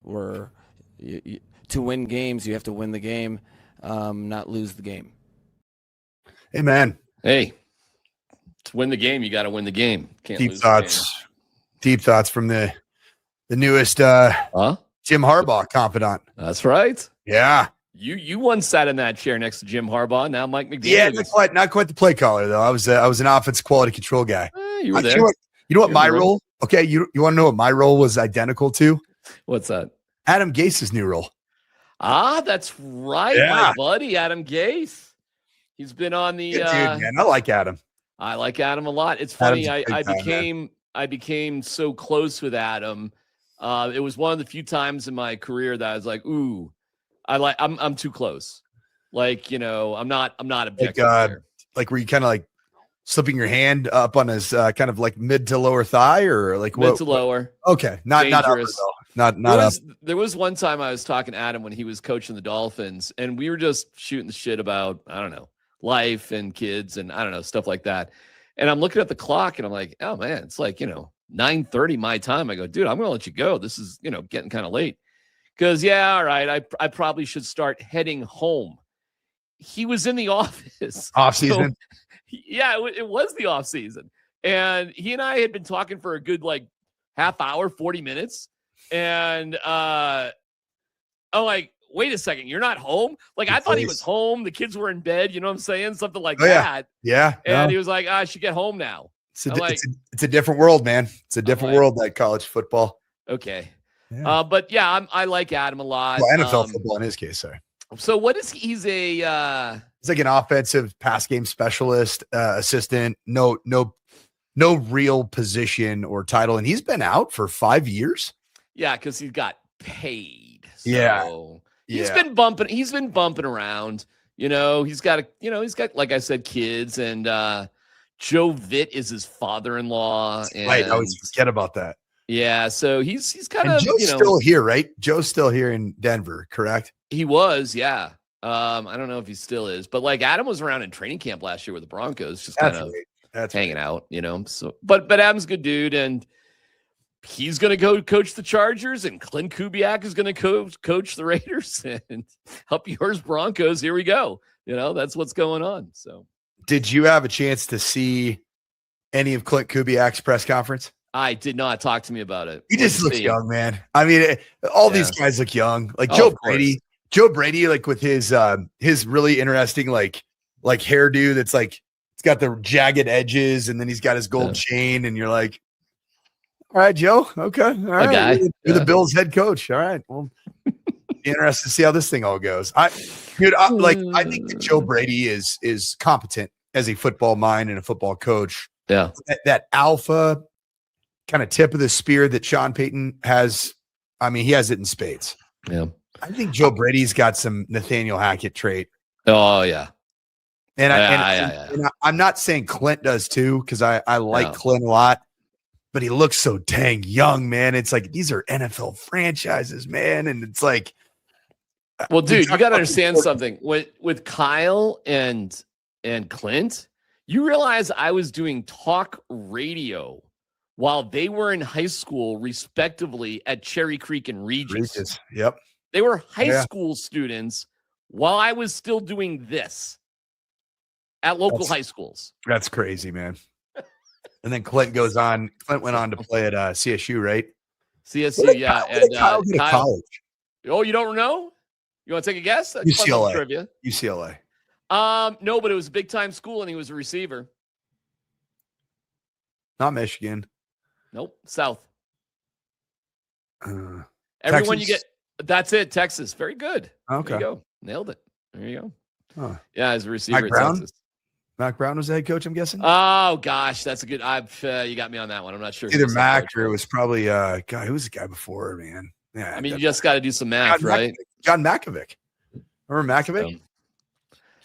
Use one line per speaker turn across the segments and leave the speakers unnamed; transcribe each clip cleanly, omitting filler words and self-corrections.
where to win games, you have to win the game, not lose the game.
Amen.
Hey, to win the game, you got to win the game. Can't
Deep
lose
thoughts. Deep thoughts from the newest Jim Harbaugh confidant.
That's right.
Yeah.
You once sat in that chair next to Jim Harbaugh. Now Mike McDaniel.
Yeah, not quite the play caller though. I was an offense quality control guy.
You were there.
You know what my role? Okay, you want to know what my role was identical to?
What's that?
Adam Gase's new role.
Ah, that's right, my buddy Adam Gase. He's been on the.
Good dude, man. I like Adam.
I like Adam a lot. It's funny. I became so close with Adam. It was one of the few times in my career that I was like, ooh. I'm too close. Like, I'm not objective.
Like were you kind of like slipping your hand up on his kind of like mid to lower thigh or like
mid to lower?
Okay. Not
dangerous.
Not up.
There was one time I was talking to Adam when he was coaching the Dolphins and we were just shooting the shit about, I don't know, life and kids and I don't know, stuff like that. And I'm looking at the clock and I'm like, oh man, it's like, 9:30 my time. I go, dude, I'm going to let you go. This is, getting kind of late. Because, all right, I probably should start heading home. He was in the office.
Off season?
So, it was the off season. And he and I had been talking for a good, half hour, 40 minutes. And I'm like, wait a second, you're not home? I thought he was home. The kids were in bed. You know what I'm saying? Something like that.
Yeah.
And he was like, I should get home now.
It's a different world, man. It's a different world, like college football.
Okay.
Yeah.
But I like Adam a lot.
Well, NFL football in his case, sorry.
So what is he's like
an offensive pass game specialist, assistant, no real position or title. And he's been out for 5 years.
Yeah, because he got paid. So he's been bumping around. He's got like I said, kids and Joe Vitt is his father-in-law. And,
right. I always forget about that.
Yeah, so he's kind of
Joe's still here, right? Joe's still here in Denver, correct?
He was, yeah. I don't know if he still is, but Adam was around in training camp last year with the Broncos, just kind of hanging out, So, but Adam's a good dude, and he's going to go coach the Chargers, and Clint Kubiak is going to coach the Raiders, and up yours Broncos. Here we go. That's what's going on. So,
did you have a chance to see any of Clint Kubiak's press conference?
I did not. Talk to me about it.
He just looks young, man. I mean, all these guys look young. Like Joe Brady, like with his really interesting like hairdo that's like it's got the jagged edges, and then he's got his gold chain, and you're like, all right, Joe, okay, all right, you're the Bills head coach. All right, well, be interested to see how this thing all goes. I think that Joe Brady is competent as a football mind and a football coach.
Yeah,
that alpha kind of tip of the spear that Sean Payton has. I mean, he has it in spades.
Yeah.
I think Joe Brady's got some Nathaniel Hackett trait.
Oh yeah.
And I'm not saying Clint does too, because I like Clint a lot, but he looks so dang young, man. It's like, these are NFL franchises, man. And it's like,
well, dude, you got to understand something with Kyle and Clint. You realize I was doing talk radio while they were in high school, respectively, at Cherry Creek and Regis.
Yep.
They were high school students while I was still doing this at local high schools.
That's crazy, man. And then Clint went on to play at CSU, right?
CSU, yeah. And
Kyle go to college?
Oh, you don't know? You want to take a guess? That's
UCLA.
Trivia.
UCLA.
No, but it was a big time school and he was a receiver.
Not Michigan.
Nope. South.
Everyone
Texas? You get. That's it. Texas. Very good.
Okay.
There you go. Nailed it. There you go.
Huh.
Yeah, as a receiver
Mac Brown?
Texas.
Mac Brown was the head coach, I'm guessing?
Oh, gosh. That's a good. You got me on that one. I'm not sure.
Either Mac or it was probably, who was the guy before, man? Yeah.
I mean, you just got to do some math, right?
John Malkovich. Remember Malkovich?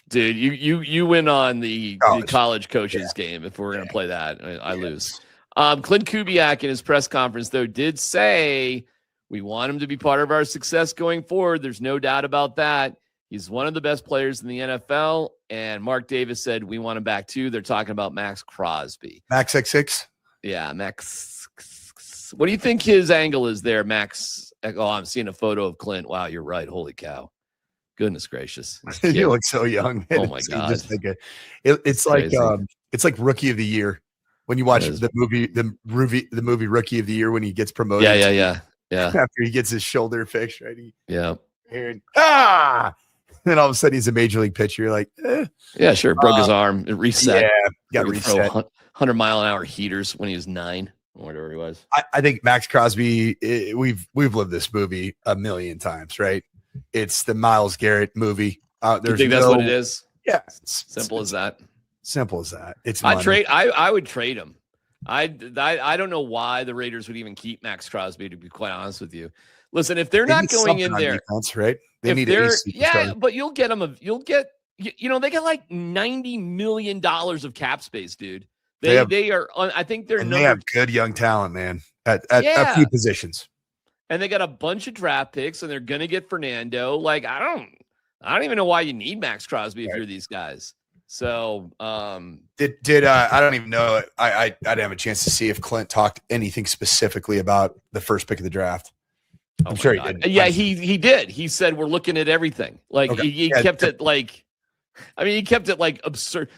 Dude, you win on the college coaches game if we're going to play that. I lose. Clint Kubiak in his press conference, though, did say we want him to be part of our success going forward. There's no doubt about that. He's one of the best players in the NFL. And Mark Davis said we want him back, too. They're talking about Max Crosby.
Max 6'6"?
Yeah, Max. What do you think his angle is there, Max Oh, I'm seeing a photo of Clint. Wow, you're right. Holy cow. Goodness gracious.
You look so young.
Oh my God.
Just like it's like Rookie of the Year when you watch the movie Rookie of the Year when he gets promoted.
Yeah.
After he gets his shoulder fixed, right?
Yeah.
Then all of a sudden he's a major league pitcher. You're like,
yeah, sure. Broke his arm. It reset.
Yeah, got reset.
100-mile-an-hour heaters when he was 9 or whatever he was.
I think Max Crosby. We've lived this movie a million times, right? It's the Myles Garrett movie.
You think that's what it is?
Yeah,
simple as that.
Simple as that. It's
I would trade him. I don't know why the Raiders would even keep Max Crosby, to be quite honest with you. Listen, if they're not going in there,
defense, right?
They need but you'll get them. They got like $90 million of cap space, dude. They are. I think they're.
And they have good young talent, man, at a few positions.
And they got a bunch of draft picks, and they're gonna get Fernando. Like I don't even know why you need Max Crosby if you're these guys. So
did I don't even know. I didn't have a chance to see if Clint talked anything specifically about the first pick of the draft. I'm sure he did.
Yeah, he did. He said we're looking at everything. Like he kept it like, he kept it like absurd.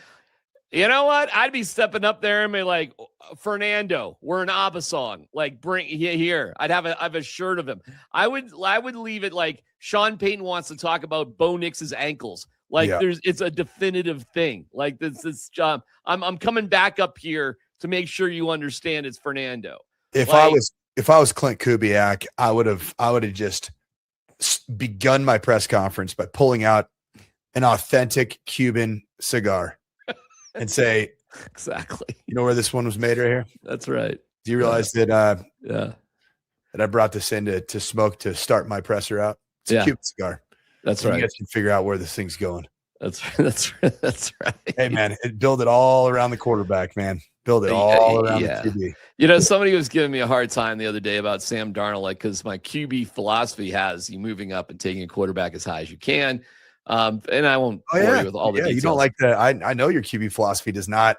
You know what? I'd be stepping up there and be like, Fernando, we're an ABBA song. Like, bring here. I'd have a shirt of him. I would leave it like Sean Payton wants to talk about Bo Nix's ankles. Like it's a definitive thing. Like this job. I'm coming back up here to make sure you understand it's Fernando.
If I was Clint Kubiak, I would have just begun my press conference by pulling out an authentic Cuban cigar and say,
exactly.
You know where this one was made right here?
That's right.
Do you realize that I brought this in to smoke to start my presser out? It's a Cuban cigar.
That's right.
You guys can figure out where this thing's going.
That's right.
Hey man, build it all around the quarterback, man. Build it all around the QB.
You know, somebody was giving me a hard time the other day about Sam Darnold, like, because my QB philosophy has you moving up and taking a quarterback as high as you can. And I won't bore you with all the details.
You don't like that. I know your QB philosophy does not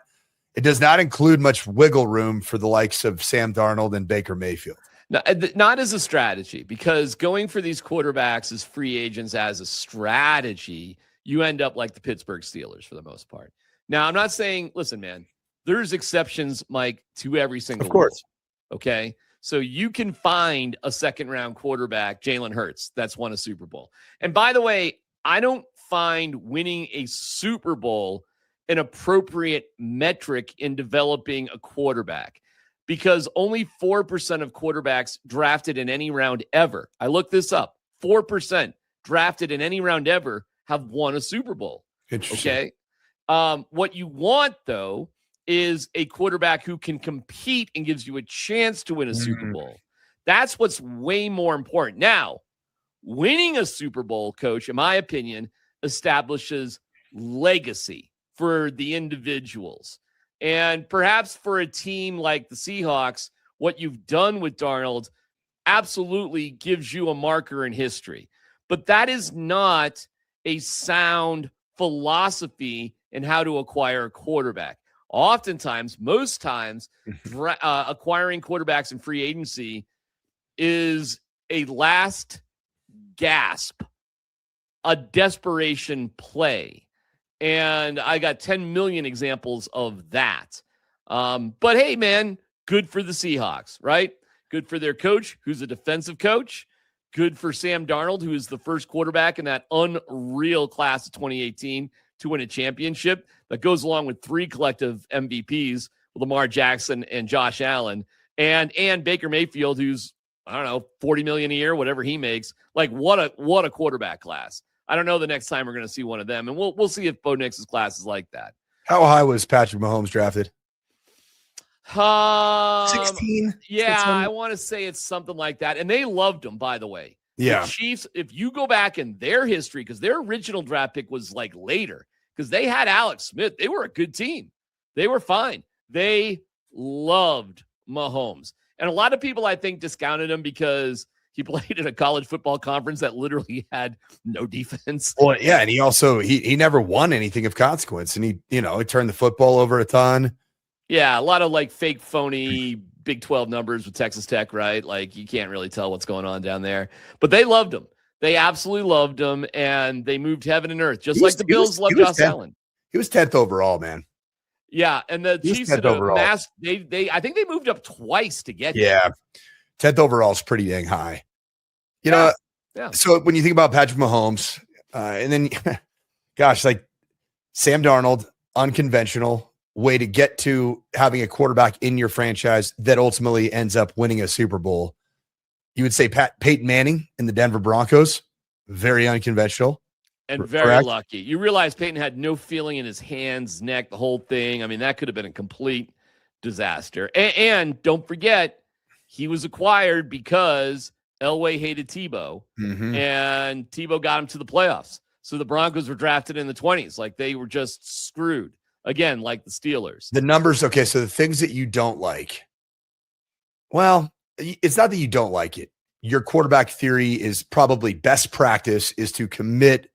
include much wiggle room for the likes of Sam Darnold and Baker Mayfield.
No, not as a strategy, because going for these quarterbacks as free agents as a strategy, you end up like the Pittsburgh Steelers for the most part. Now, I'm not saying, listen, man, there's exceptions, Mike, to every single
of course.
Rule, okay? So you can find a second-round quarterback, Jalen Hurts, that's won a Super Bowl. And by the way, I don't find winning a Super Bowl an appropriate metric in developing a quarterback, because only 4% of quarterbacks drafted in any round ever, I looked this up, 4% drafted in any round ever have won a Super Bowl.
Interesting.
Okay. What you want, though, is a quarterback who can compete and gives you a chance to win a Super Bowl. That's what's way more important. Now, winning a Super Bowl, Coach, in my opinion, establishes legacy for the individuals. And perhaps for a team like the Seahawks, what you've done with Darnold absolutely gives you a marker in history. But that is not a sound philosophy in how to acquire a quarterback. Oftentimes, most times, acquiring quarterbacks in free agency is a last gasp, a desperation play. And I got 10 million examples of that. But hey, man, good for the Seahawks, right? Good for their coach, who's a defensive coach. Good for Sam Darnold, who is the first quarterback in that unreal class of 2018 to win a championship. That goes along with 3 collective MVPs, Lamar Jackson and Josh Allen, and Baker Mayfield, who's, I don't know, $40 million a year, whatever he makes. Like, what a quarterback class. I don't know the next time we're going to see one of them, and we'll see if Bo Nix's class is like that.
How high was Patrick Mahomes drafted?
16? Yeah, 16? I want to say it's something like that. And they loved him, by the way.
Yeah.
The Chiefs, if you go back in their history, because their original draft pick was like later, because they had Alex Smith. They were a good team. They were fine. They loved Mahomes. And a lot of people, I think, discounted him because he played at a college football conference that literally had no defense.
Well, yeah, and he also he never won anything of consequence, and he turned the football over a ton.
Yeah, a lot of like fake, phony Big 12 numbers with Texas Tech, right? Like, you can't really tell what's going on down there. But they loved him. They absolutely loved him, and they moved heaven and earth, just like the Bills love Josh Allen.
He was 10th overall, man.
Yeah, and the Chiefs did a mass. I think they moved up twice to get him.
Yeah, 10th overall is pretty dang high. You know, so when you think about Patrick Mahomes, and then, gosh, like Sam Darnold, unconventional way to get to having a quarterback in your franchise that ultimately ends up winning a Super Bowl. You would say Peyton Manning in the Denver Broncos, very unconventional.
And very lucky. You realize Peyton had no feeling in his hands, neck, the whole thing. I mean, that could have been a complete disaster. And don't forget, he was acquired because Elway hated Tebow, and Tebow got him to the playoffs. So the Broncos were drafted in the 20s. Like, they were just screwed. Again, like the Steelers.
The numbers, okay, so the things that you don't like. Well, it's not that you don't like it. Your quarterback theory is probably best practice is to commit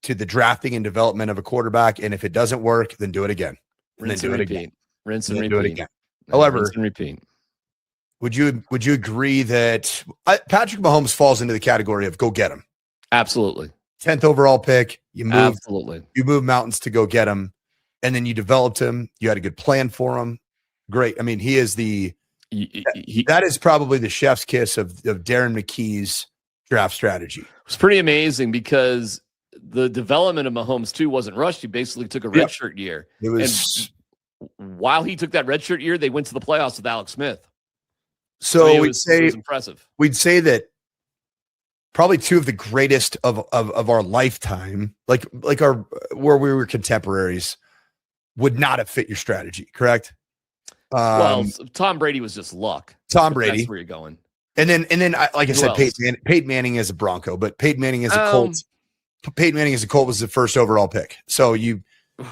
to the drafting and development of a quarterback, and if it doesn't work, then do it again.
Rinse and repeat. Rinse and repeat.
Do it again. However,
rinse and repeat.
Would you agree that Patrick Mahomes falls into the category of go get him?
Absolutely.
10th overall pick. You move mountains to go get him, and then you developed him. You had a good plan for him. Great. I mean, he is that is probably the chef's kiss of Darren McKee's draft strategy.
It's pretty amazing because the development of Mahomes too wasn't rushed. He basically took a redshirt year.
It was,
and while he took that redshirt year, they went to the playoffs with Alex Smith.
So
it was impressive.
We'd say that probably two of the greatest of our lifetime, like our where we were contemporaries, would not have fit your strategy, correct?
Well, Tom Brady was just luck.
Tom Brady,
that's where you're going.
And then, like I said, Peyton Manning is a Bronco, but Peyton Manning is a Colt. Peyton Manning as a Colt was the first overall pick. So he was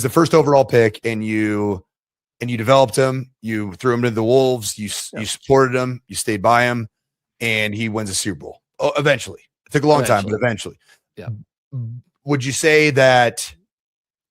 the first overall pick, and you developed him. You threw him to the wolves. You supported him. You stayed by him, and he wins a Super Bowl. Oh, eventually, it took a long time, but eventually.
Yeah.
Would you say that?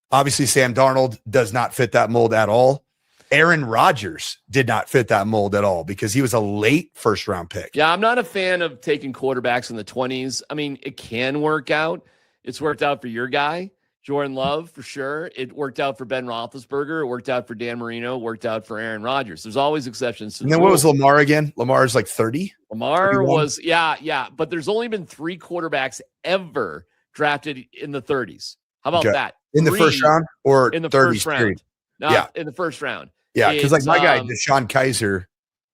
Obviously, Sam Darnold does not fit that mold at all. Aaron Rodgers did not fit that mold at all because he was a late first-round pick.
Yeah, I'm not a fan of taking quarterbacks in the 20s. I mean, it can work out. It's worked out for your guy, Jordan Love, for sure. It worked out for Ben Roethlisberger. It worked out for Dan Marino. It worked out for Aaron Rodgers. There's always exceptions.
And then what was Lamar again? Lamar's like 30?
Lamar
31?
was, yeah. But there's only been 3 quarterbacks ever drafted in the 30s. How about that?
In the first round or
in the
30s
first round?
period?
No, in the first round.
Yeah, because like my guy, Deshaun Kaiser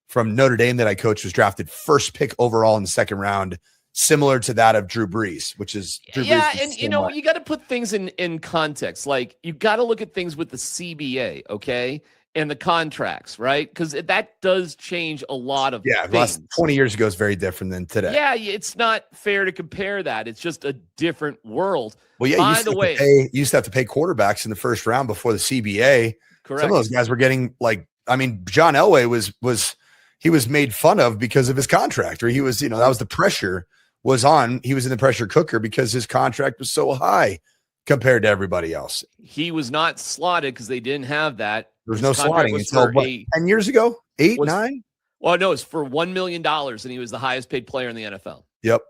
from Notre Dame that I coached was drafted first pick overall in the second round, similar to that of Drew Brees, which is Drew Brees
and you know, you got to put things in context. Like, you got to look at things with the CBA, okay, and the contracts, right? Because that does change a lot of things.
Last 20 years ago is very different than today.
Yeah, it's not fair to compare that. It's just a different world.
Well, yeah, you used to have to pay quarterbacks in the first round before the CBA.
Correct.
Some of those guys were getting John Elway was made fun of because of his contract, or he was, that was the pressure was on. He was in the pressure cooker because his contract was so high compared to everybody else.
He was not slotted because they didn't have that.
There was no slotting until 10 years ago, 8, 9.
Well, no, it's for $1 million, and he was the highest paid player in the NFL.
Yep.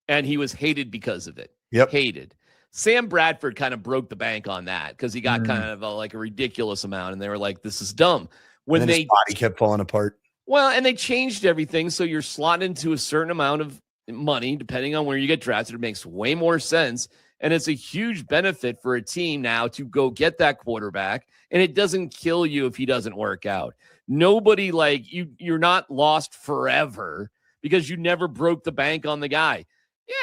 And he was hated because of it.
Yep.
Hated. Sam Bradford kind of broke the bank on that because he got kind of a ridiculous amount, and they were like, "This is dumb."
When his body kept falling apart.
Well, and they changed everything, so you're slotted into a certain amount of money depending on where you get drafted. It makes way more sense, and it's a huge benefit for a team now to go get that quarterback, and it doesn't kill you if he doesn't work out. Nobody you're not lost forever because you never broke the bank on the guy.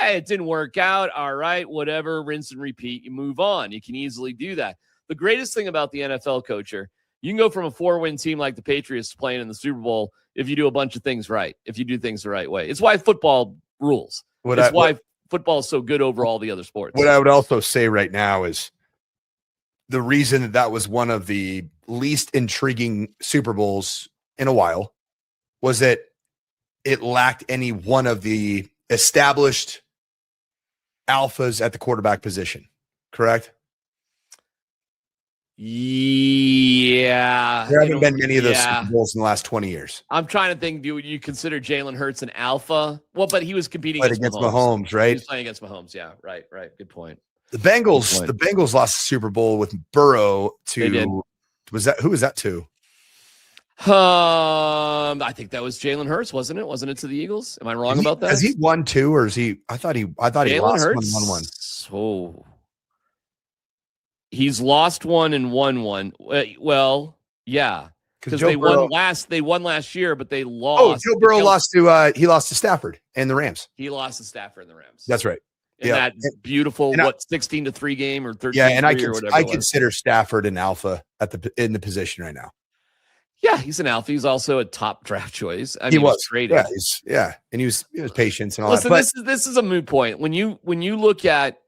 Yeah, it didn't work out. All right, whatever, rinse and repeat. You move on. You can easily do that. The greatest thing about the NFL, Coacher, you can go from a 4-win team like the Patriots playing in the Super Bowl if you do a bunch of things right, if you do things the right way. It's why football rules. It's why football is so good over all the other sports.
What I would also say right now is the reason that was one of the least intriguing Super Bowls in a while was that it lacked any one of the established alphas at the quarterback position, correct?
Yeah.
There haven't been many of those Super Bowls in the last 20 years.
I'm trying to think, do you consider Jalen Hurts an alpha? Well, but he was competing
against Mahomes, right?
He was playing against Mahomes. Yeah, right. Good point.
The Bengals lost the Super Bowl with Burrow to, who was that to?
I think that was Jalen Hurts, wasn't it? Wasn't it to the Eagles? Am I wrong about that?
Has he won two, or is he? I thought he lost
Hurts?
one.
So he's lost one and won one. Well, yeah, because they won last year, but they lost.
Oh, Joe Burrow lost to Stafford and the Rams.
He lost to Stafford and the Rams.
That's right.
In that beautiful 16-3 game or 13-3
and
or whatever.
I consider Stafford an alpha in the position right now.
Yeah, he's an alpha. He's also a top draft choice.
He was
traded.
And he was patient and all
that.
Listen,
this is a moot point. When you look at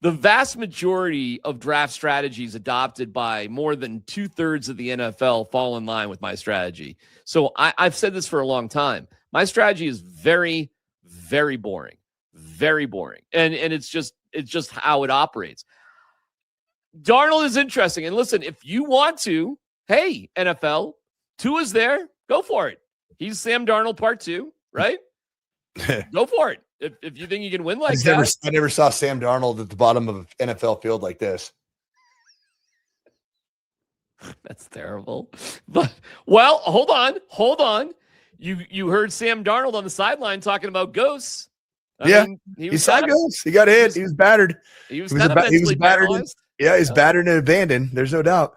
the vast majority of draft strategies adopted by more than 2/3 of the NFL fall in line with my strategy. So I've said this for a long time. My strategy is very, very boring. Very boring. And it's just how it operates. Darnold is interesting. And listen, if you want to, hey, NFL, Tua's there. Go for it. He's Sam Darnold part 2, right? Go for it. If you think you can win like that.
I never saw Sam Darnold at the bottom of an NFL field like this.
That's terrible. But well, hold on. You heard Sam Darnold on the sideline talking about ghosts. I mean, he saw ghosts.
He got hit. He was battered.
He was battered.
Paralyzed. He's battered and abandoned. There's no doubt.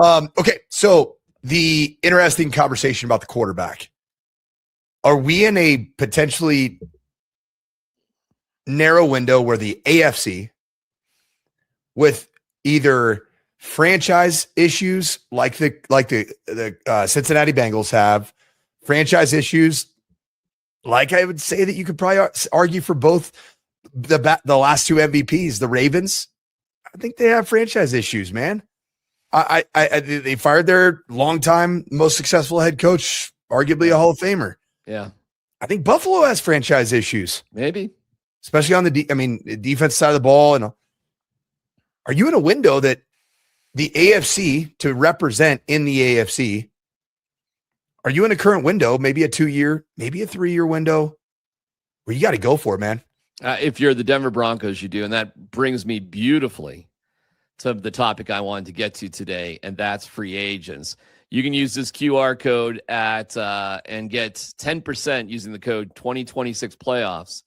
Okay, so the interesting conversation about the quarterback. Are we in a potentially narrow window where the AFC, with either franchise issues like the Cincinnati Bengals have, franchise issues like I would say that you could probably argue for both the last two MVPs, the Ravens, I think they have franchise issues, man. They fired their longtime most successful head coach, arguably a Hall of Famer.
Yeah.
I think Buffalo has franchise issues.
Maybe.
Especially on the defense side of the ball. And are you in a window that the AFC to represent in the AFC? Are you in a current window, maybe a 2-year, maybe a 3-year window where you got to go for it, man?
If you're the Denver Broncos, you do. And that brings me beautifully to the topic I wanted to get to today, and that's free agents. You can use this QR code and get 10% using the code 2026 playoffs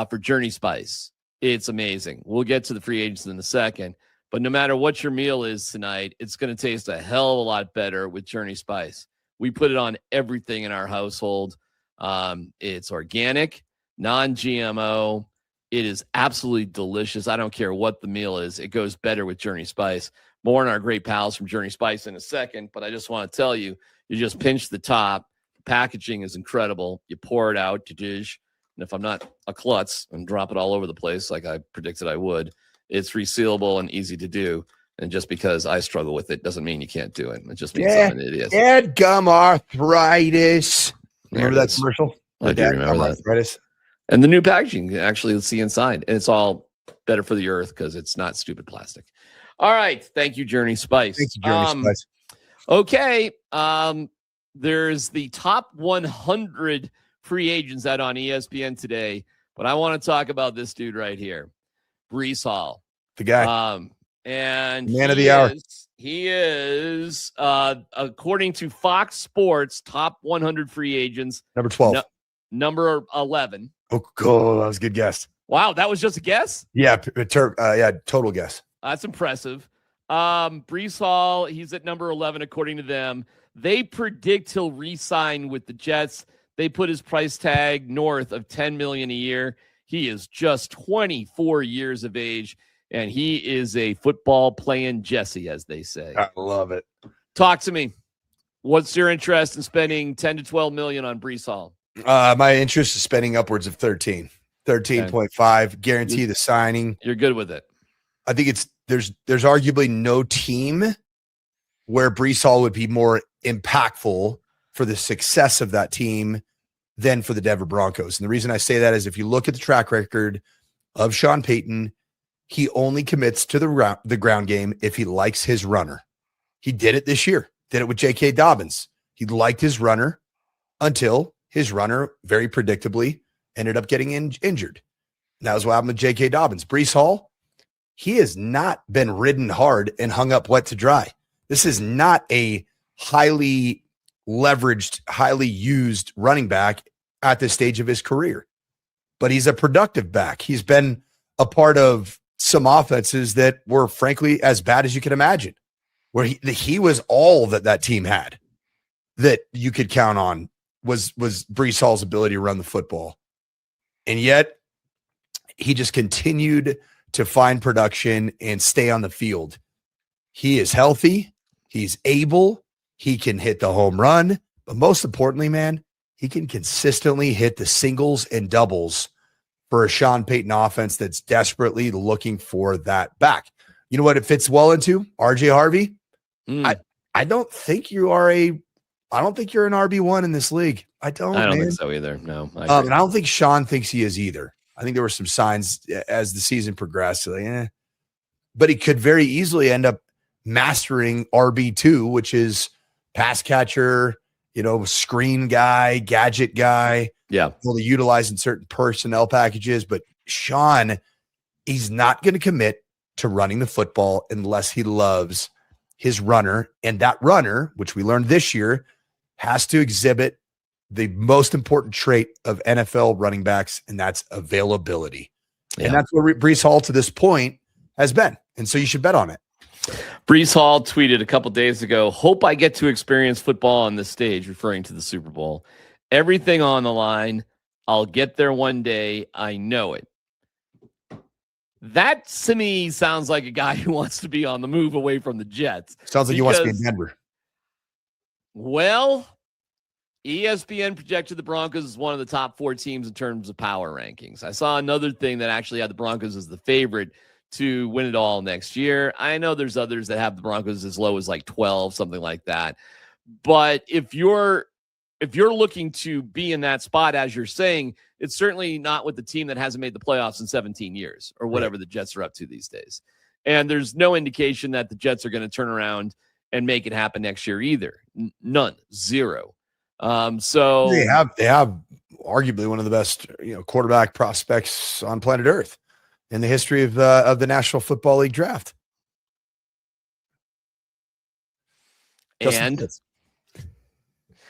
for Journey Spice. It's amazing. We'll get to the free agents in a second, but no matter what your meal is tonight, it's going to taste a hell of a lot better with Journey Spice. We put it on everything in our household. It's organic, non-GMO. It is absolutely delicious. I don't care what the meal is. It goes better with Journey Spice. More on our great pals from Journey Spice in a second, but I just want to tell you, you just pinch the top. The packaging is incredible. You pour it out to dish. And if I'm not a klutz and drop it all over the place like I predicted I would, it's resealable and easy to do. And just because I struggle with it doesn't mean you can't do it. It just means I'm an idiot.
Dad gum arthritis. Remember that commercial?
I do remember that. Arthritis. And the new packaging, you can actually see inside. And it's all better for the earth because it's not stupid plastic. All right. Thank you, Journey Spice.
Thank you, Journey Spice.
Okay. There's the top 100 free agents out on ESPN today. But I want to talk about this dude right here, Breece Hall.
The guy.
And
man of the hour.
He is, according to Fox Sports, top 100 free agents.
Number 12.
Number 11.
Oh, cool. That was a good guess.
Wow, that was just a guess?
Yeah, total guess.
That's impressive. Breece Hall, he's at number 11, according to them. They predict he'll re-sign with the Jets. They put his price tag north of $10 million a year. He is just 24 years of age, and he is a football playing Jesse, as they say.
I love it.
Talk to me. What's your interest in spending 10 to 12 million on Breece Hall?
My interest is spending upwards of 13.5. Guarantee the signing.
You're good with it.
I think there's arguably no team where Breece Hall would be more impactful for the success of that team than for the Denver Broncos. And the reason I say that is if you look at the track record of Sean Payton he only commits to the ground game if he likes his runner. He did it this year. Did it with J.K. Dobbins. He liked his runner until his runner very predictably ended up getting injured. And that was what happened with J.K. Dobbins. Breece Hall, he has not been ridden hard and hung up wet to dry. This is not a highly leveraged, highly used running back at this stage of his career. But he's a productive back. He's been a part of some offenses that were, frankly, as bad as you can imagine, where he was all that team had that you could count on was Breece Hall's ability to run the football. And yet he just continued to find production and stay on the field. He is healthy. He's able. He can hit the home run. But most importantly, man, he can consistently hit the singles and doubles for a Sean Payton offense that's desperately looking for that back. You know what it fits well into? RJ Harvey. I don't think you're an RB1 in this league. I don't think
so either. No.
And I don't think Sean thinks he is either. I think there were some signs as the season progressed. But he could very easily end up mastering RB2, which is pass catcher, screen guy, gadget guy.
Yeah.
Able to utilize in certain personnel packages. But Sean, he's not going to commit to running the football unless he loves his runner. And that runner, which we learned this year, has to exhibit the most important trait of NFL running backs, and that's availability. Yeah. And that's what Breece Hall to this point has been. And so you should bet on it.
Breece Hall tweeted a couple days ago, "Hope I get to experience football on this stage," referring to the Super Bowl. "Everything on the line. I'll get there one day. I know it." That to me sounds like a guy who wants to be on the move away from the Jets.
Sounds like he wants to be in Denver.
Well, ESPN projected the Broncos as one of the top 4 teams in terms of power rankings. I saw another thing that actually had the Broncos as the favorite to win it all next year. I know there's others that have the Broncos as low as like 12, something like that. But if you're looking to be in that spot, as you're saying, it's certainly not with the team that hasn't made the playoffs in 17 years or whatever the Jets are up to these days. And there's no indication that the Jets are going to turn around and make it happen next year either. None. Zero. So
they have arguably one of the best, quarterback prospects on planet Earth in the history of the National Football League draft.
And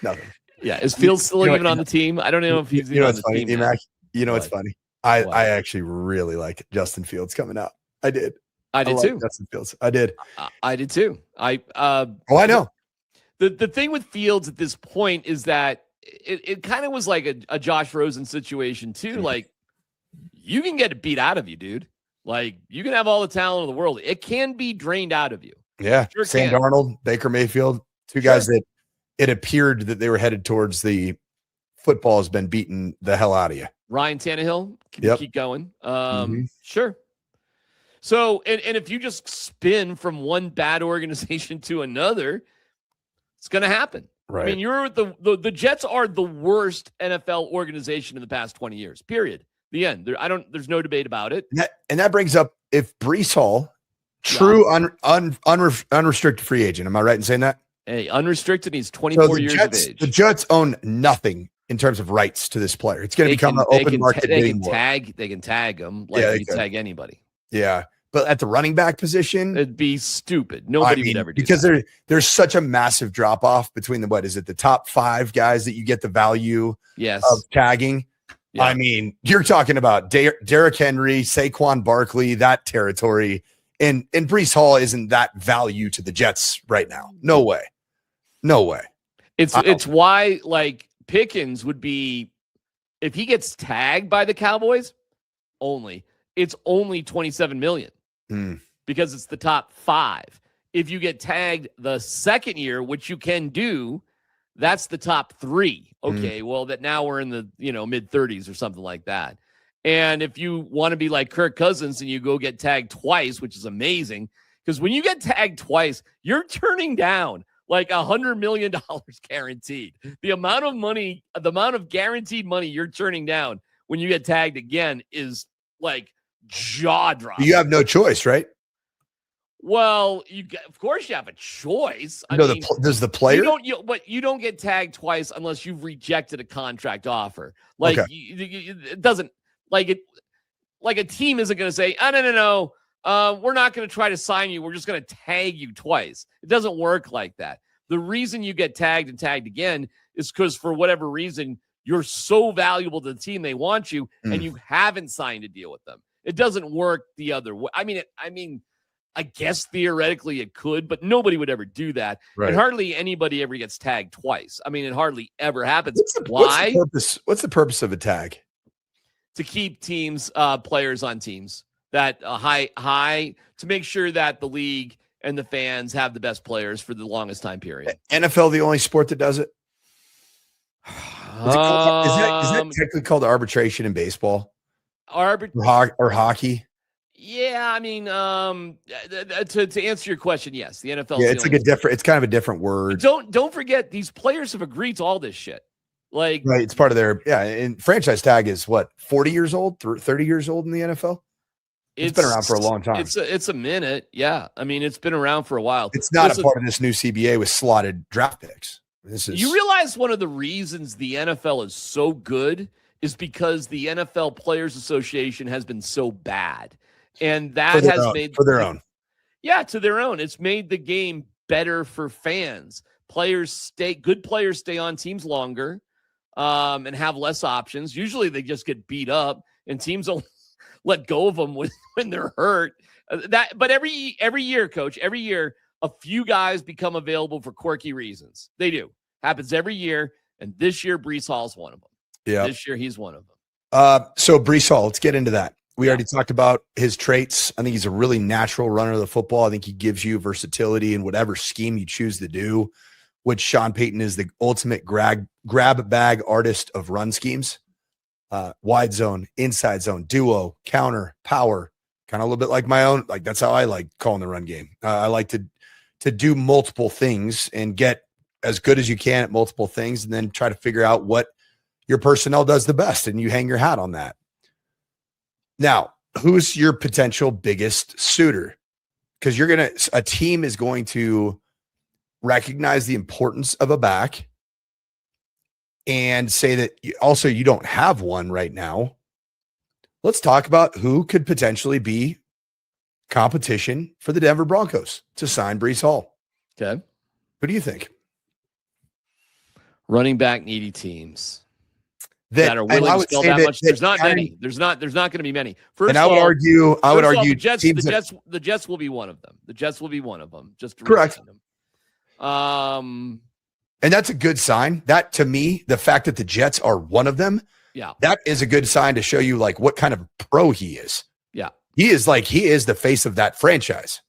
nothing.
Yeah, is Fields still even on the team? I don't know if he's even on the team.
DMac, what's funny? I actually really like Justin Fields coming out. I did too. Justin Fields. I did.
I did too. I
know.
The thing with Fields at this point is that it kind of was like a Josh Rosen situation too. Like, you can get it beat out of you, dude. Like, you can have all the talent in the world. It can be drained out of you.
Yeah. Sure Sam Darnold, Baker Mayfield, two guys that it appeared that they were headed towards the football has been beating the hell out of you.
Ryan Tannehill, can you keep going? Sure. So, and if you just spin from one bad organization to another, it's going to happen.
Right.
I mean, you're the Jets are the worst NFL organization in the past 20 years, period. The end. There's no debate about it.
And that brings up, if Breece Hall, true unrestricted free agent, am I right in saying that?
Hey, unrestricted, he's 24 years of age.
The Jets own nothing in terms of rights to this player. It's going to become an open market.
They can tag him like you tag anybody.
Yeah. But at the running back position,
it'd be stupid. Nobody would ever do
because
that.
There's such a massive drop off between the top 5 guys that you get the value of tagging. Yeah. I mean, you're talking about Derrick Henry, Saquon Barkley, that territory, and Breece Hall isn't that value to the Jets right now. No way.
It's why like Pickens would be, if he gets tagged by the Cowboys, it's only $27 million. Because it's the top 5. If you get tagged the second year, which you can do, that's the top 3. Okay, well, that now we're in the mid 30s or something like that. And if you want to be like Kirk Cousins and you go get tagged twice, which is amazing, because when you get tagged twice, you're turning down like $100 million guaranteed. The amount of guaranteed money you're turning down when you get tagged again is like jaw drop.
You have no choice, right?
Well, of course you have a choice.
Does the player?
You don't get tagged twice unless you've rejected a contract offer. Like it doesn't like it. Like a team isn't going to say, "Oh, no. We're not going to try to sign you. We're just going to tag you twice." It doesn't work like that. The reason you get tagged and tagged again is because for whatever reason you're so valuable to the team they want you, and you haven't signed a deal with them. It doesn't work the other way. I mean. I guess theoretically it could, but nobody would ever do that. Right. And hardly anybody ever gets tagged twice. I mean, it hardly ever happens. Why?
What's the purpose of a tag?
To keep teams, players on teams that high to make sure that the league and the fans have the best players for the longest time period.
NFL, the only sport that does it? Is that technically called arbitration in baseball? Or hockey?
Yeah, I mean, to answer your question, yes, the NFL.
Yeah, it's kind of a different word.
Don't forget, these players have agreed to all this shit. Like,
right, it's part of their And franchise tag is what, 40 years old, 30 years old in the NFL. It's been around for a long time.
It's a minute, yeah. I mean, it's been around for a while.
It's not a part of this new CBA with slotted draft picks.
You realize one of the reasons the NFL is so good is because the NFL Players Association has been so bad. And that has made
for their own.
Yeah, to their own. It's made the game better for fans. Good players stay on teams longer and have less options. Usually they just get beat up and teams don't let go of them when they're hurt. But every year, coach, every year, a few guys become available for quirky reasons. They do. Happens every year. And this year, Breece Hall's one of them.
Yeah.
This year, he's one of them.
So Breece Hall, let's get into that. We already talked about his traits. I think he's a really natural runner of the football. I think he gives you versatility in whatever scheme you choose to do, which Sean Payton is the ultimate grab bag artist of run schemes. Wide zone, inside zone, duo, counter, power, kind of a little bit like my own. Like that's how I like calling the run game. I like to do multiple things and get as good as you can at multiple things and then try to figure out what your personnel does the best. And you hang your hat on that. Now, who's your potential biggest suitor? Because a team is going to recognize the importance of a back and say that you don't have one right now. Let's talk about who could potentially be competition for the Denver Broncos to sign Breece Hall.
Okay.
Who do you think?
Running back needy teams. That are willing to spell that much. There's not many. There's not going to be many.
First, I would argue
the Jets will be one of them. The Jets will be one of them. Just
correct.
Them.
And that's a good sign. That to me, the fact that the Jets are one of them, that is a good sign to show you like what kind of pro he is.
Yeah,
he is the face of that franchise.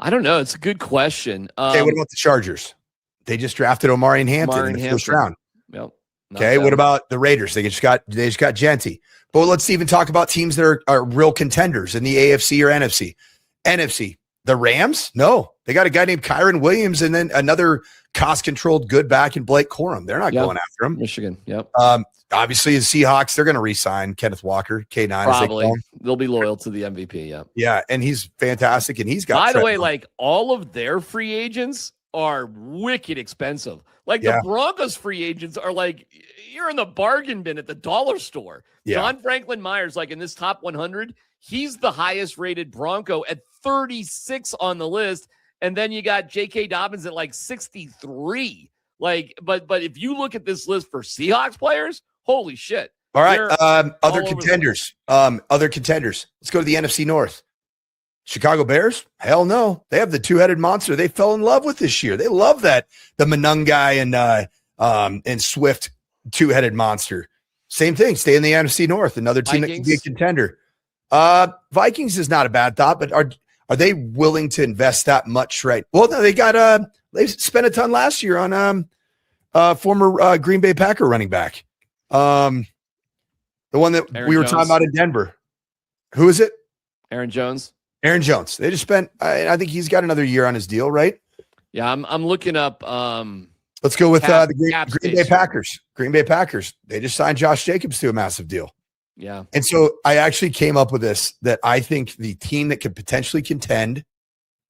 I don't know. It's a good question.
Okay, what about the Chargers? They just drafted Omari and Hampton in the first round.
Yep.
Okay, what about the Raiders? They just got Genty. But let's even talk about teams that are real contenders in the AFC or NFC. NFC, the Rams? No, they got a guy named Kyron Williams and then another cost-controlled good back in Blake Corum. They're not going after him.
Michigan, yep.
Obviously, the Seahawks, they're going to re-sign Kenneth Walker, K9.
Probably. They'll be loyal to the MVP, yeah.
Yeah, and he's fantastic, and he's got.
By the way, like all of their free agents are wicked expensive. Like the Broncos free agents are like, you're in the bargain bin at the dollar store. Yeah. John Franklin Myers, like in this top 100, he's the highest rated Bronco at 36 on the list. And then you got J.K. Dobbins at like 63. Like, but if you look at this list for Seahawks players, holy shit.
All right. Other contenders. Let's go to the NFC North. Chicago Bears? Hell no. They have the two-headed monster they fell in love with this year. They love that. The Monangai and Swift two-headed monster. Same thing. Stay in the NFC North. Another team Vikings. That can be a contender. Vikings is not a bad thought, but are they willing to invest that much right? Well, no, they spent a ton last year on former Green Bay Packer running back. The one that Aaron Jones. Talking about in Denver. Who is it?
Aaron Jones.
They just spent. I think he's got another year on his deal, right?
Yeah, I'm looking up.
Let's go with the Green Bay Packers. Green Bay Packers. They just signed Josh Jacobs to a massive deal.
Yeah.
And so I actually came up with this, that I think the team that could potentially contend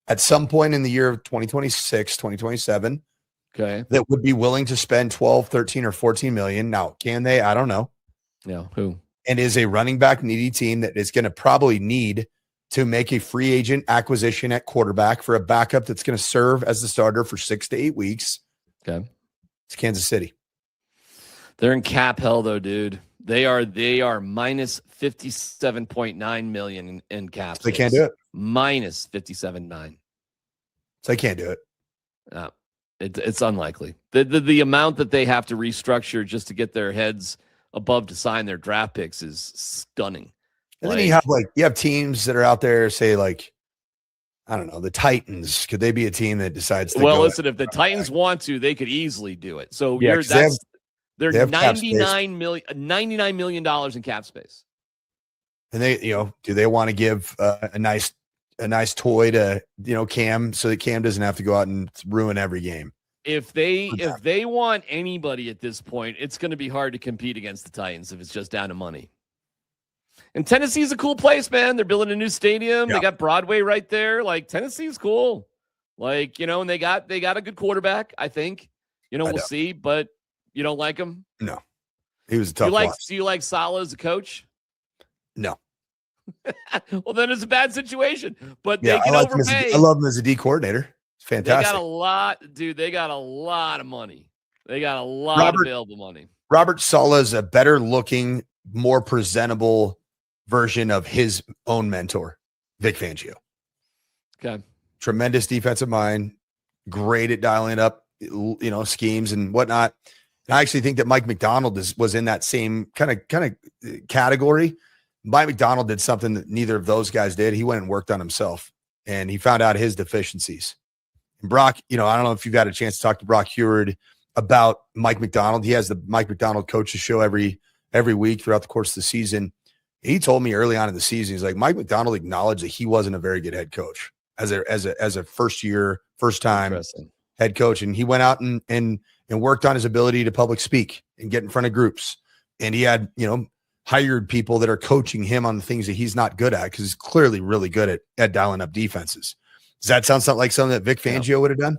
at some point in the year of 2026, 2027,
okay,
that would be willing to spend 12, 13, or 14 million. Now, can they? I don't know.
Yeah. Who?
And is a running back needy team that is going to probably need to make a free agent acquisition at quarterback for a backup that's going to serve as the starter for 6 to 8 weeks.
Okay.
It's Kansas City.
They're in cap hell though, dude. They are minus 57.9 million in cap.
So they can't do it.
Minus 57.9.
So they can't do it.
It's unlikely. The amount that they have to restructure just to get their heads above to sign their draft picks is stunning.
And then you have teams that are out there, say like, I don't know, the Titans. Could they be a team that decides to
listen, if the Titans want to, they could easily do it. So
yeah,
they're $99 million in cap space.
And they, do they want to give a nice toy to, Cam, so that Cam doesn't have to go out and ruin every game?
If they want anybody at this point, it's going to be hard to compete against the Titans if it's just down to money. And Tennessee's a cool place, man. They're building a new stadium. Yeah. They got Broadway right there. Like, Tennessee's cool. Like, and they got a good quarterback, I think. We'll see, but you don't like him?
No. He was a tough watch.
Do you like Saleh as a coach?
No.
Well, then it's a bad situation. But they can overpay.
I love him as a D coordinator. It's fantastic.
They got a lot of money. They got a lot of available money.
Robert Saleh is a better looking, more presentable version of his own mentor, Vic Fangio.
Okay.
Tremendous defensive mind, great at dialing up, schemes and whatnot. And I actually think that Mike Macdonald was in that same kind of category. Mike Macdonald did something that neither of those guys did. He went and worked on himself, and he found out his deficiencies. And Brock, I don't know if you've had a chance to talk to Brock Heward about Mike Macdonald. He has the Mike Macdonald coaches show every week throughout the course of the season. He told me early on in the season, he's like, Mike Macdonald acknowledged that he wasn't a very good head coach as a first time head coach. And he went out and worked on his ability to public speak and get in front of groups. And he had, hired people that are coaching him on the things that he's not good at, because he's clearly really good at dialing up defenses. Does that sound like something that Vic Fangio would have done?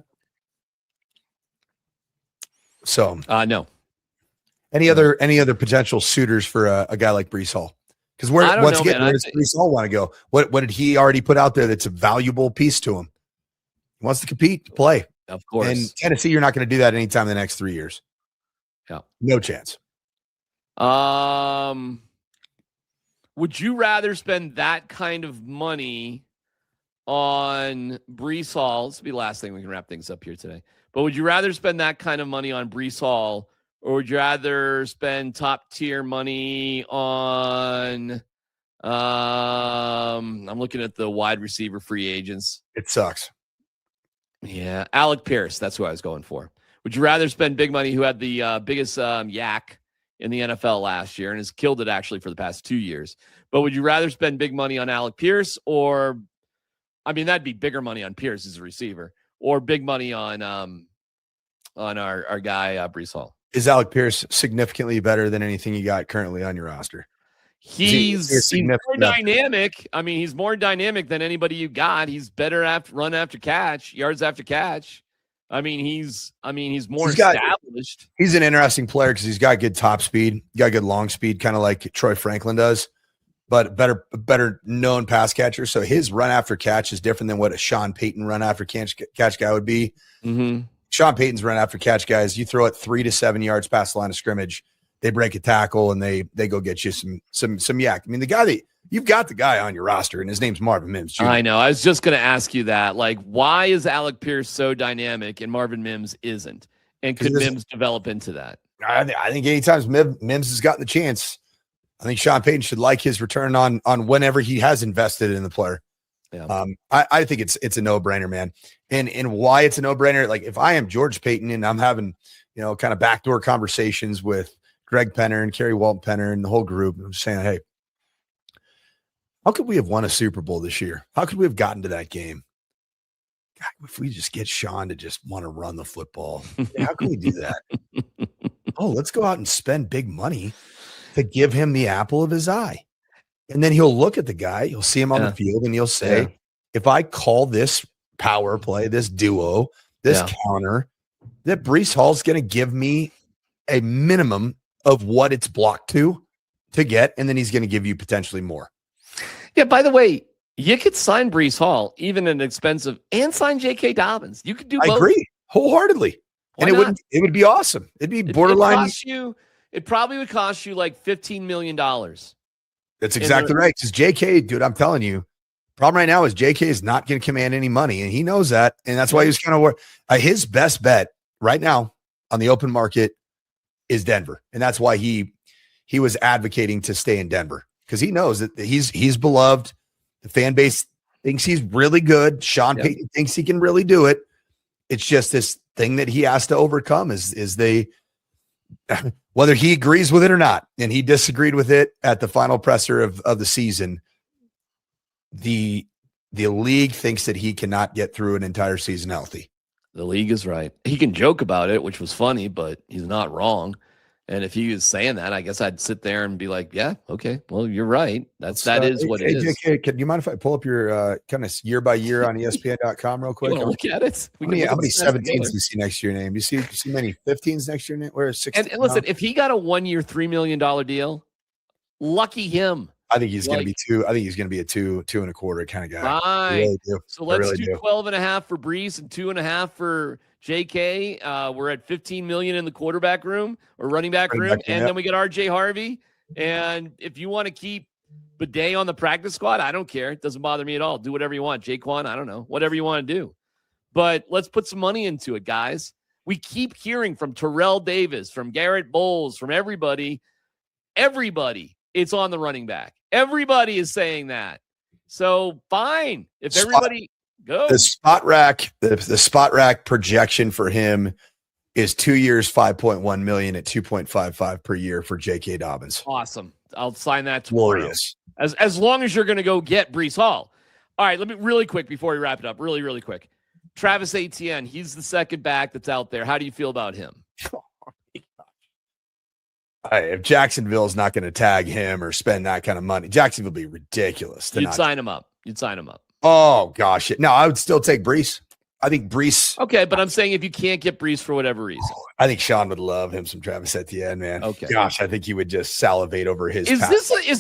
So
no.
Any other potential suitors for a guy like Breece Hall? Because where does Breece Hall want to go? What did he already put out there that's a valuable piece to him? He wants to compete, to play.
Of course.
And Tennessee, you're not going to do that anytime in the next 3 years.
Yeah.
No chance.
Would you rather spend that kind of money on Breece Hall? This will be the last thing, we can wrap things up here today. But would you rather spend that kind of money on Breece Hall, or would you rather spend top tier money on I'm looking at the wide receiver free agents.
It sucks.
Yeah. Alec Pierce, that's who I was going for. Would you rather spend big money, who had the biggest yak in the NFL last year and has killed it actually for the past 2 years? But would you rather spend big money on Alec Pierce, or, that'd be bigger money on Pierce as a receiver, or big money on our guy, Breece Hall?
Is Alec Pierce significantly better than anything you got currently on your roster?
He's more dynamic. He's more dynamic than anybody you got. He's better at run after catch, yards after catch. He's more established.
He's an interesting player because he's got good top speed, got good long speed, kind of like Troy Franklin does, but better known pass catcher. So his run after catch is different than what a Sean Payton run after catch guy would be.
Mm-hmm.
Sean Payton's run after catch guys, you throw it 3 to 7 yards past the line of scrimmage, they break a tackle and they go get you some yak. The guy that you've got the guy on your roster, and his name's Marvin Mims Jr.
I know. I was just going to ask you that. Like, why is Alec Pierce so dynamic and Marvin Mims isn't? And could Mims develop into that?
I think anytime Mims has gotten the chance, I think Sean Payton should like his return on whenever he has invested in the player.
Yeah.
I think it's a no-brainer, man. And why it's a no-brainer, like if I am George Payton and I'm having, kind of backdoor conversations with Greg Penner and Kerry Walton Penner and the whole group, I'm saying, hey, how could we have won a Super Bowl this year? How could we have gotten to that game? God, if we just get Sean to just want to run the football, how can we do that? Let's go out and spend big money. to give him the apple of his eye. And then he'll look at the guy, he'll see him on the field, and he'll say, if I call this power play, this duo, this counter, that Breece Hall's going to give me a minimum of what it's blocked to get, and then he's going to give you potentially more.
Yeah, by the way, you could sign Breece Hall, even an expensive, and sign J.K. Dobbins. You could do both.
I agree wholeheartedly. And it would be awesome. It'd be borderline.
It probably would cost you like $15 million.
That's exactly right. Because J.K., dude, I'm telling you, problem right now is J.K. is not going to command any money, and he knows that. And that's why he was kind of his best bet right now on the open market is Denver. And that's why he was advocating to stay in Denver, because he knows that he's beloved. The fan base thinks he's really good. Sean Payton thinks he can really do it. It's just this thing that he has to overcome is they whether he agrees with it or not, and he disagreed with it at the final presser of the season. The league thinks that he cannot get through an entire season healthy.
The league is right. He can joke about it, which was funny, but he's not wrong. And if he was saying that, I guess I'd sit there and be like, yeah, okay, well, you're right. That is what it is.
JK, can you mind if I pull up your kind of year by year on ESPN.com real quick?
Look at it.
How many 17s do you see next to your name? Do you see many 15s next to your name? Where is 16?
And listen, if he got a 1 year, $3 million deal, lucky him.
I think he's going to be two. I think he's going to be a 2.25 kind of guy.
Right.
Really do.
So let's do 12.5 for Breece and 2.5 for JK. We're at 15 million in the quarterback room or running back room. And then we get RJ Harvey. And if you want to keep Bidet on the practice squad, I don't care. It doesn't bother me at all. Do whatever you want. Jaquan, I don't know. Whatever you want to do. But let's put some money into it, guys. We keep hearing from Terrell Davis, from Garrett Bowles, from everybody. It's on the running back. Everybody is saying that. So fine. If everybody goes.
The spot rack projection for him is 2 years, 5.1 million at 2.55 per year for J.K. Dobbins.
Awesome. I'll sign that tomorrow.
Glorious.
As long as you're going to go get Breece Hall. All right, let me really quick before we wrap it up. Really, really quick. Travis Etienne, he's the second back that's out there. How do you feel about him?
If Jacksonville's not going to tag him or spend that kind of money, Jacksonville would be ridiculous.
You'd sign him up.
Oh, gosh. No, I would still take Breece. I think Breece.
Okay, but I'm saying if you can't get Breece for whatever reason.
I think Sean would love him some Travis Etienne, man.
Okay.
Gosh, I think he would just salivate over his.
Is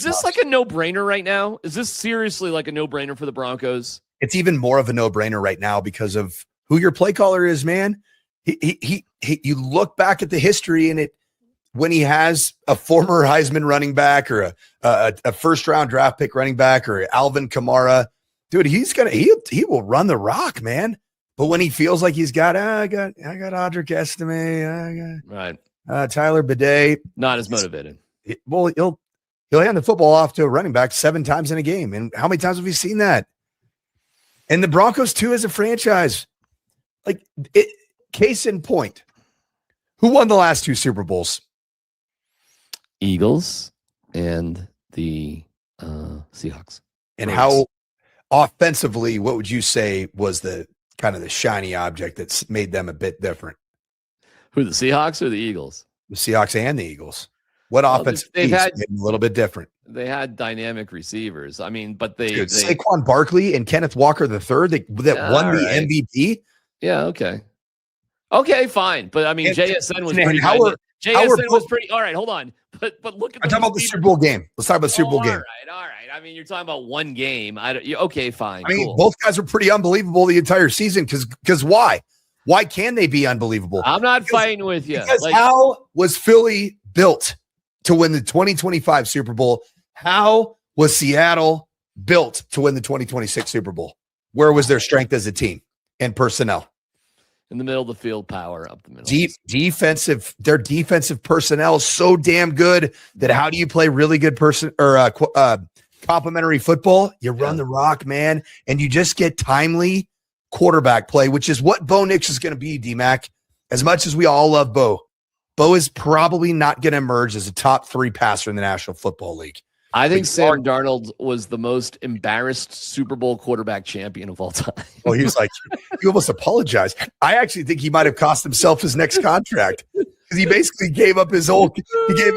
this like a no-brainer right now? Is this seriously like a no-brainer for the Broncos?
It's even more of a no-brainer right now because of who your play caller is, man. He you look back at the history and when he has a former Heisman running back or a first-round draft pick running back or Alvin Kamara, dude, he will run the rock, man. But when he feels like he's got, I got Audric Estime, Tyler Bidet,
not as motivated.
Well, he'll hand the football off to a running back 7 times in a game, and how many times have we seen that? And the Broncos too, as a franchise, case in point, who won the last 2 Super Bowls?
Eagles and the Seahawks.
And how offensively, what would you say was the kind of the shiny object that's made them a bit different?
Who, the Seahawks or the Eagles?
The Seahawks and the Eagles. What offensive piece made them a little bit different?
They had dynamic receivers. I mean, but they
Saquon Barkley and Kenneth Walker III that won the MVP.
Yeah, okay, fine. But I mean, JSN was pretty. Was pretty. All right, hold on. But look at.
I'm talking about the Super Bowl game. Let's talk about the Super Bowl game.
All right. I mean, you're talking about one game. Okay, fine.
I mean, both guys were pretty unbelievable the entire season. Because why? Why can they be unbelievable?
I'm not fighting with you.
Because how was Philly built to win the 2025 Super Bowl? How was Seattle built to win the 2026 Super Bowl? Where was their strength as a team and personnel?
In the middle of the field, power up the middle.
Their defensive personnel is so damn good that how do you play really good complementary football? You run the rock, man, and you just get timely quarterback play, which is what Bo Nix is going to be, DMac. As much as we all love Bo is probably not going to emerge as a top 3 passer in the National Football League.
I think Sam Darnold was the most embarrassed Super Bowl quarterback champion of all time.
Well, he was like, he almost apologized. I actually think he might have cost himself his next contract because he basically gave up his whole. He gave,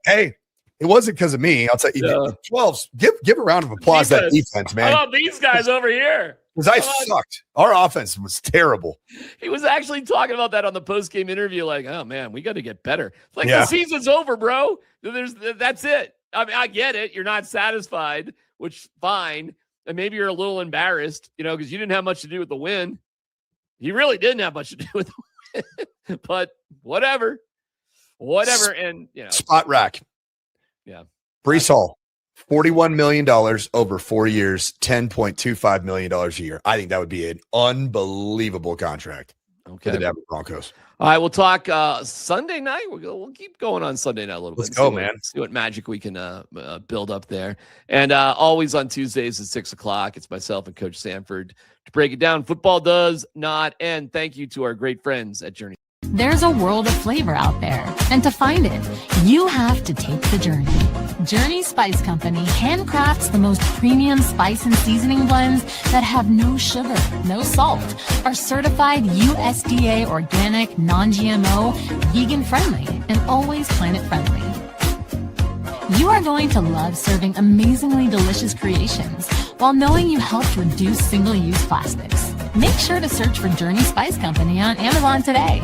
hey, It wasn't because of me. I'll tell you. 12s. Give a round of applause to that defense, man.
How about these guys over here?
Because I sucked. Our offense was terrible.
He was actually talking about that on the post-game interview, like, oh, man, we got to get better. Like, the season's over, bro. That's it. I mean, I get it. You're not satisfied, which fine. And maybe you're a little embarrassed, because you didn't have much to do with the win. You really didn't have much to do with the win. But whatever. And,
Spot rack.
Yeah.
Breece Hall, $41 million over 4 years, $10.25 million a year. I think that would be an unbelievable contract for the Denver Broncos.
All right, we'll talk Sunday night. We'll keep going on Sunday night a little bit.
Let's go, man.
See what magic we can build up there. And always on Tuesdays at 6 o'clock, it's myself and Coach Sanford to break it down. Football does not end. Thank you to our great friends at Journey.
There's a world of flavor out there, and to find it, you have to take the journey. Journey Spice Company handcrafts the most premium spice and seasoning blends that have no sugar, no salt, are certified USDA organic, non-GMO, vegan-friendly, and always planet-friendly. You are going to love serving amazingly delicious creations while knowing you helped reduce single-use plastics. Make sure to search for Journey Spice Company on Amazon today.